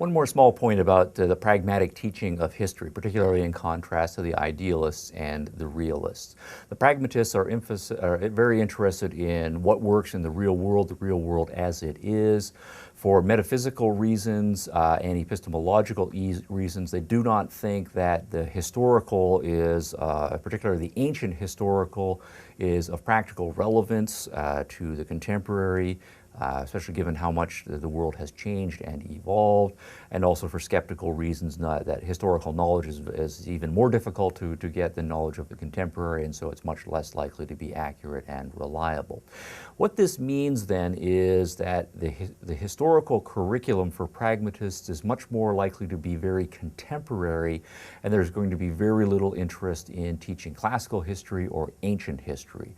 One more small point about the pragmatic teaching of history, particularly in contrast to the idealists and the realists. The pragmatists are very interested in what works in the real world as it is. For metaphysical reasons and epistemological reasons, they do not think that the historical is, particularly the ancient historical, is of practical relevance to the contemporary, especially given how much the world has changed and evolved, and also for skeptical reasons that historical knowledge is even more difficult to get than knowledge of the contemporary, and so it's much less likely to be accurate and reliable. What this means then is that the historical curriculum for pragmatists is much more likely to be very contemporary, and there's going to be very little interest in teaching classical history or ancient history.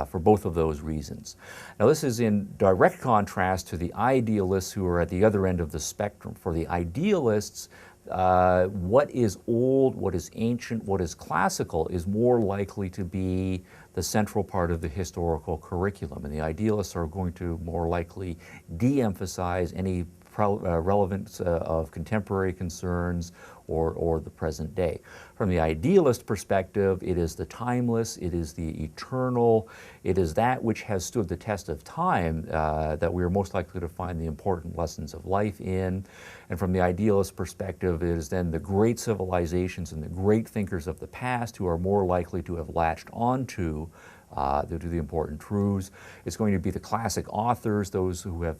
For both of those reasons. Now this is in direct contrast to the idealists who are at the other end of the spectrum. For the idealists, what is old, what is ancient, what is classical is more likely to be the central part of the historical curriculum. And the idealists are going to more likely de-emphasize any relevance of contemporary concerns or the present day. From the idealist perspective, it is the timeless, it is the eternal, it is that which has stood the test of time that we are most likely to find the important lessons of life in. And from the idealist perspective, it is then the great civilizations and the great thinkers of the past who are more likely to have latched onto the important truths. It's going to be the classic authors, those who have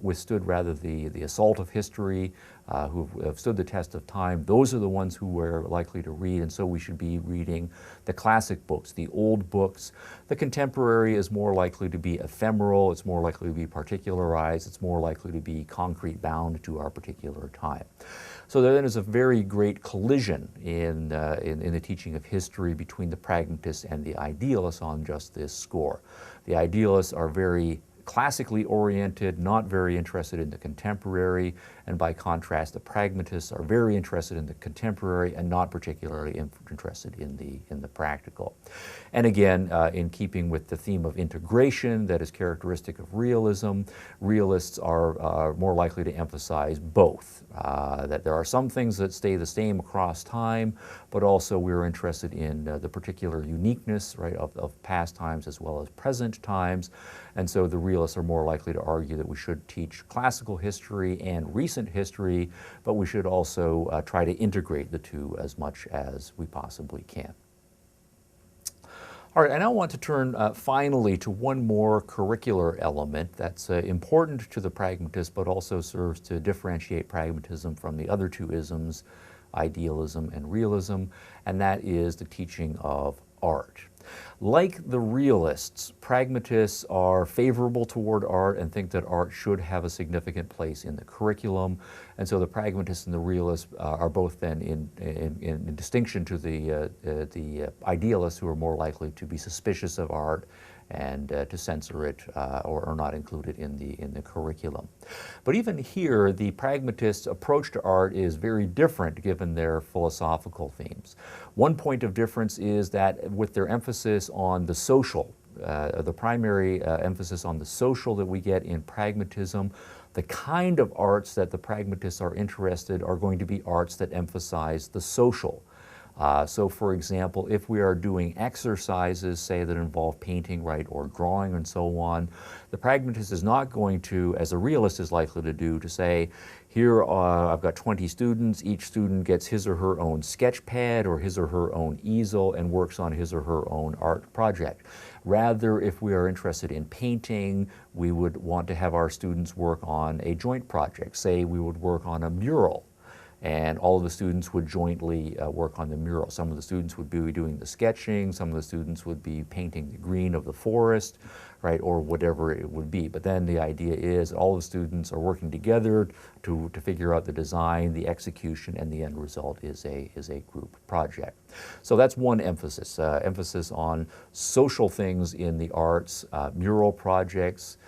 withstood rather the assault of history, who have stood the test of time. Those are the ones who we're likely to read, and so we should be reading the classic books, the old books. The contemporary is more likely to be ephemeral, it's more likely to be particularized, it's more likely to be concrete bound to our particular time. So there then is a very great collision in the teaching of history between the pragmatists and the idealists on just this score. The idealists are very classically oriented, not very interested in the contemporary, and by contrast, the pragmatists are very interested in the contemporary and not particularly interested in the practical. And again, in keeping with the theme of integration that is characteristic of realism, realists are more likely to emphasize both. That there are some things that stay the same across time, but also we're interested in the particular uniqueness, right, of past times as well as present times. And so the realists are more likely to argue that we should teach classical history and recent history, but we should also try to integrate the two as much as we possibly can. All right, I now want to turn finally to one more curricular element that's important to the pragmatists, but also serves to differentiate pragmatism from the other two isms, idealism and realism, and that is the teaching of art. Like the realists, pragmatists are favorable toward art and think that art should have a significant place in the curriculum. And so the pragmatists and the realists are both then in distinction to the idealists, who are more likely to be suspicious of art and to censor it or not include it in the curriculum. But even here, the pragmatists' approach to art is very different given their philosophical themes. One point of difference is that with their emphasis on the social, the primary emphasis on the social that we get in pragmatism, the kind of arts that the pragmatists are interested are going to be arts that emphasize the social. So for example, if we are doing exercises, say, that involve painting, right, or drawing and so on, the pragmatist is not going to, as a realist is likely to do, to say, here I've got 20 students, each student gets his or her own sketch pad or his or her own easel and works on his or her own art project. Rather, if we are interested in painting, we would want to have our students work on a joint project. Say we would work on a mural, and all of the students would jointly work on the mural. Some of the students would be doing the sketching, some of the students would be painting the green of the forest, right, or whatever it would be. But then the idea is all the students are working together to figure out the design, the execution, and the end result is a group project. So that's one emphasis, emphasis on social things in the arts, mural projects,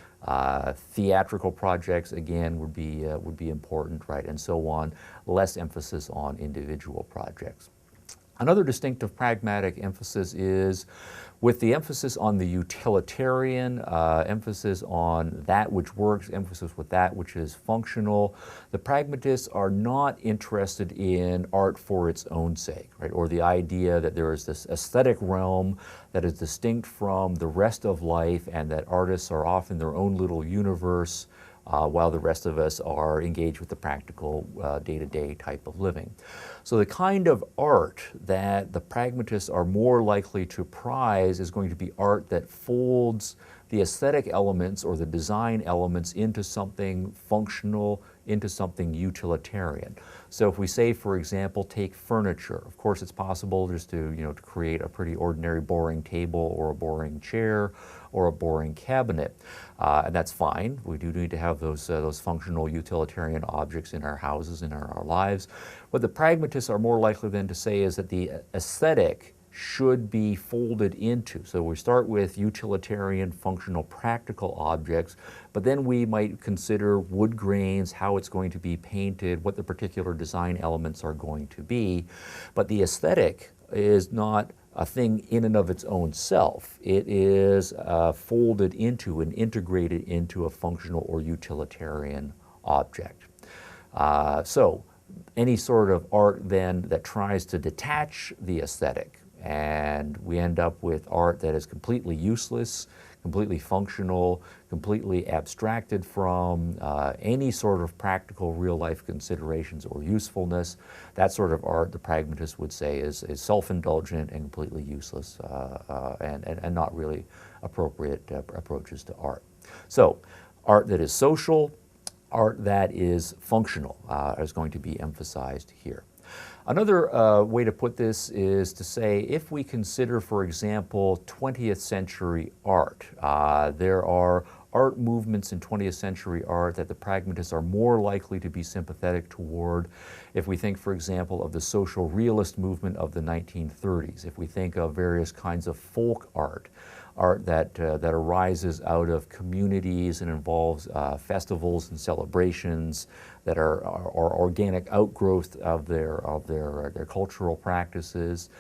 theatrical projects, again, would be important, right, and so on. Less emphasis on individual projects. Another distinctive pragmatic emphasis is with the emphasis on the utilitarian, emphasis on that which works, emphasis with that which is functional. The pragmatists are not interested in art for its own sake, right? Or the idea that there is this aesthetic realm that is distinct from the rest of life and that artists are off in their own little universe while the rest of us are engaged with the practical day-to-day type of living. So the kind of art that the pragmatists are more likely to prize is going to be art that folds the aesthetic elements or the design elements into something functional, into something utilitarian. So if we say, for example, take furniture, of course it's possible just to, to create a pretty ordinary boring table or a boring chair or a boring cabinet. And that's fine. We do need to have those functional utilitarian objects in our houses, in our lives. What the pragmatists are more likely then to say is that the aesthetic should be folded into. So we start with utilitarian, functional, practical objects, but then we might consider wood grains, how it's going to be painted, what the particular design elements are going to be. But the aesthetic is not a thing in and of its own self. It is folded into and integrated into a functional or utilitarian object. So any sort of art then that tries to detach the aesthetic, and we end up with art that is completely useless, completely functional, completely abstracted from any sort of practical real-life considerations or usefulness. That sort of art, the pragmatists would say, is self-indulgent and completely useless and not really appropriate approaches to art. So, art that is social, art that is functional is going to be emphasized here. Another way to put this is to say, if we consider, for example, 20th century art, there are art movements in 20th century art that the pragmatists are more likely to be sympathetic toward. If we think, for example, of the social realist movement of the 1930s, if we think of various kinds of folk art, art that arises out of communities and involves festivals and celebrations that are organic outgrowth of their cultural practices,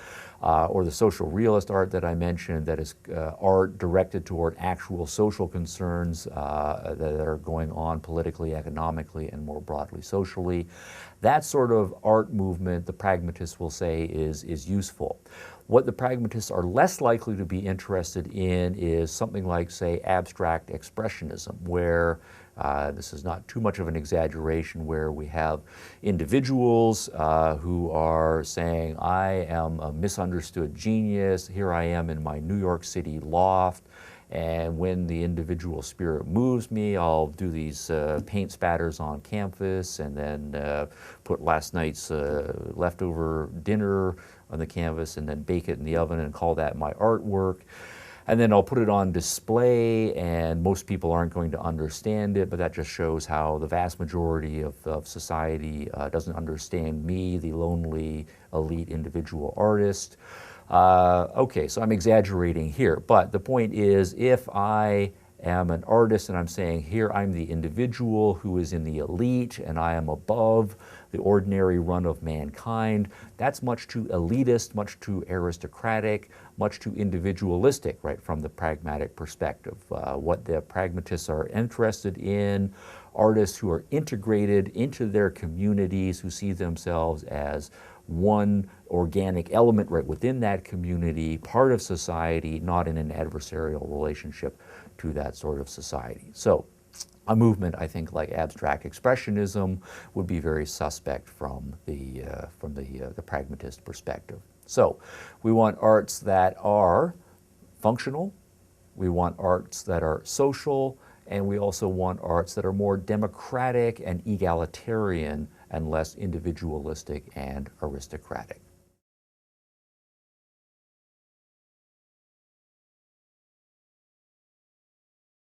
or the social realist art that I mentioned, that is art directed toward actual social concerns that are going on politically, economically, and more broadly socially. That sort of art movement, the pragmatists will say, is useful. What the pragmatists are less likely to be interested in is something like, say, abstract expressionism, where this is not too much of an exaggeration, where we have individuals who are saying, I am a misunderstood genius, here I am in my New York City loft, and when the individual spirit moves me, I'll do these paint spatters on canvas and then put last night's leftover dinner on the canvas and then bake it in the oven and call that my artwork. And then I'll put it on display, and most people aren't going to understand it, but that just shows how the vast majority of society doesn't understand me, the lonely, elite individual artist. Okay, so I'm exaggerating here, but the point is, if I am an artist and I'm saying, here I'm the individual who is in the elite and I am above the ordinary run of mankind, that's much too elitist, much too aristocratic, much too individualistic, right, from the pragmatic perspective. What the pragmatists are interested in, artists who are integrated into their communities, who see themselves as one organic element right within that community, part of society, not in an adversarial relationship to that sort of society. So a movement, I think, like abstract expressionism would be very suspect from the pragmatist perspective. So we want arts that are functional, we want arts that are social, and we also want arts that are more democratic and egalitarian and less individualistic and aristocratic.